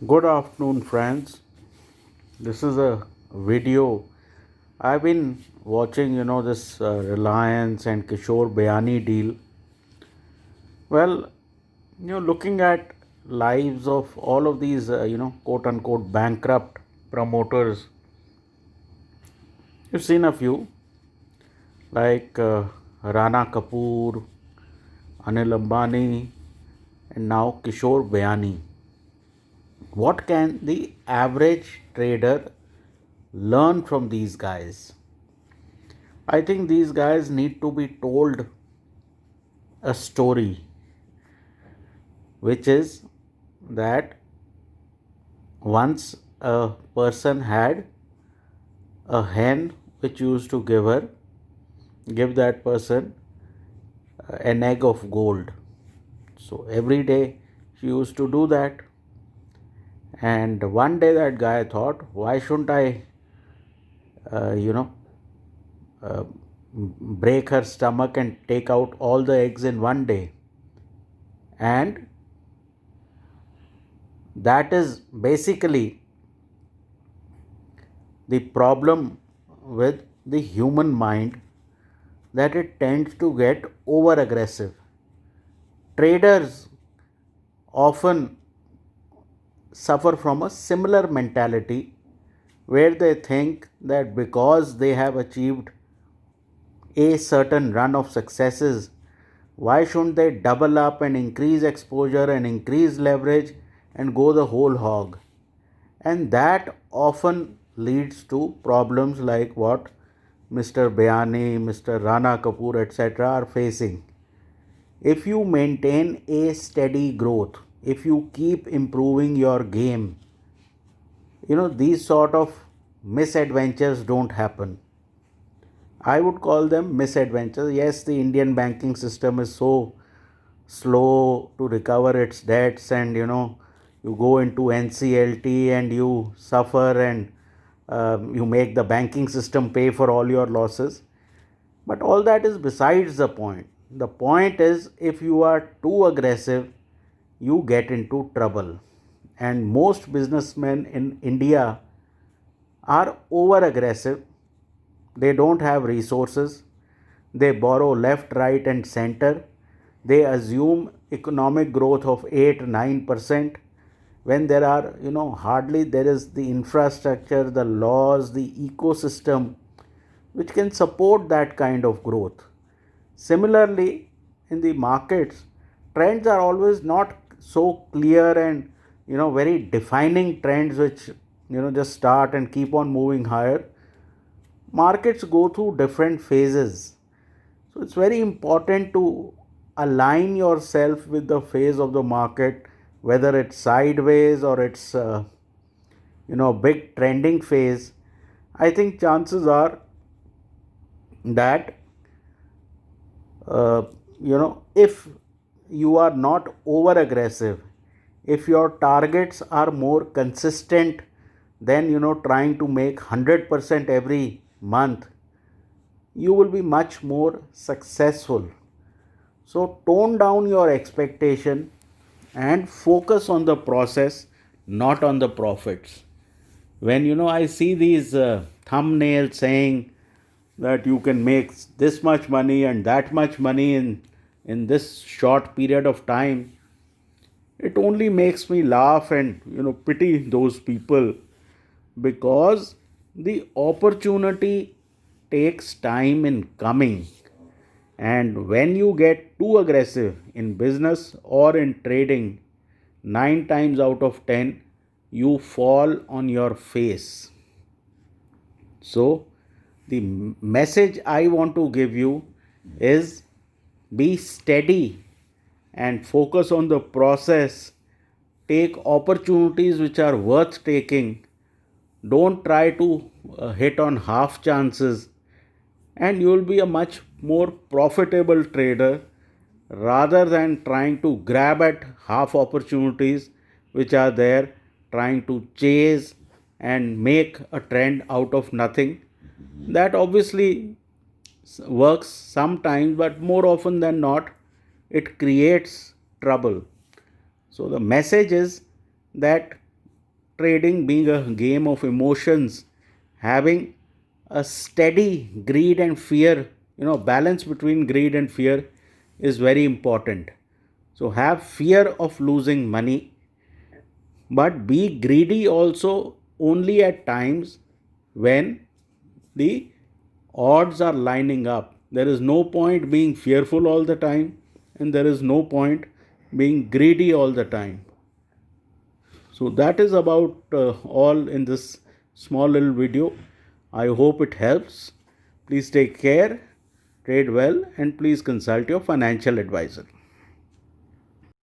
Good afternoon, friends. This is a video. I've been watching, this Reliance and Kishore Bayani deal. Well, looking at lives of all of these, quote unquote bankrupt promoters, you've seen a few like Rana Kapoor, Anil Ambani, and now Kishore Bayani. What can the average trader learn from these guys? I think these guys need to be told a story, which is that once a person had a hen which used to give that person an egg of gold. So every day she used to do that. And one day that guy thought, why shouldn't I, uh, you know, uh, break her stomach and take out all the eggs in one day? And that is basically the problem with the human mind, that it tends to get over aggressive. Traders often suffer from a similar mentality where they think that because they have achieved a certain run of successes, why shouldn't they double up and increase exposure and increase leverage and go the whole hog? And that often leads to problems like what Mr. Bayani, Mr. Rana Kapoor, etc. are facing. If you maintain a steady growth, if you keep improving your game, these sort of misadventures don't happen. I would call them misadventures. Yes, the Indian banking system is so slow to recover its debts, and you go into NCLT and you suffer, and you make the banking system pay for all your losses. But all that is besides the point. The point is, if you are too aggressive, you get into trouble. And most businessmen in India are over aggressive. They don't have resources. They borrow left, right, and center. They assume economic growth of 8 9% when there are, hardly there is the infrastructure, the laws, the ecosystem which can support that kind of growth. Similarly, in the markets, trends are always not so clear and very defining trends which just start and keep on moving higher. Markets go through different phases. So it's very important to align yourself with the phase of the market, whether it's sideways or it's big trending phase. I think chances are that if you are not over aggressive, if your targets are more consistent than trying to make 100% every month, you will be much more successful. So tone down your expectation and focus on the process, not on the profits. When I see these thumbnails saying that you can make this much money and that much money in this short period of time, it only makes me laugh and pity those people, because the opportunity takes time in coming. And when you get too aggressive in business or in trading, 9 times out of 10 you fall on your face. So the message I want to give you is, be steady and focus on the process. Take opportunities which are worth taking. Don't try to hit on half chances, and you will be a much more profitable trader rather than trying to grab at half opportunities which are there, trying to chase and make a trend out of nothing. That obviously works sometimes, but more often than not, it creates trouble. So the message is that trading being a game of emotions, having a steady greed and fear, balance between greed and fear is very important. So have fear of losing money, but be greedy also only at times when the odds are lining up. There is no point being fearful all the time, and there is no point being greedy all the time. So that is about all in this small little video. I hope it helps. Please take care, trade well, and please consult your financial advisor.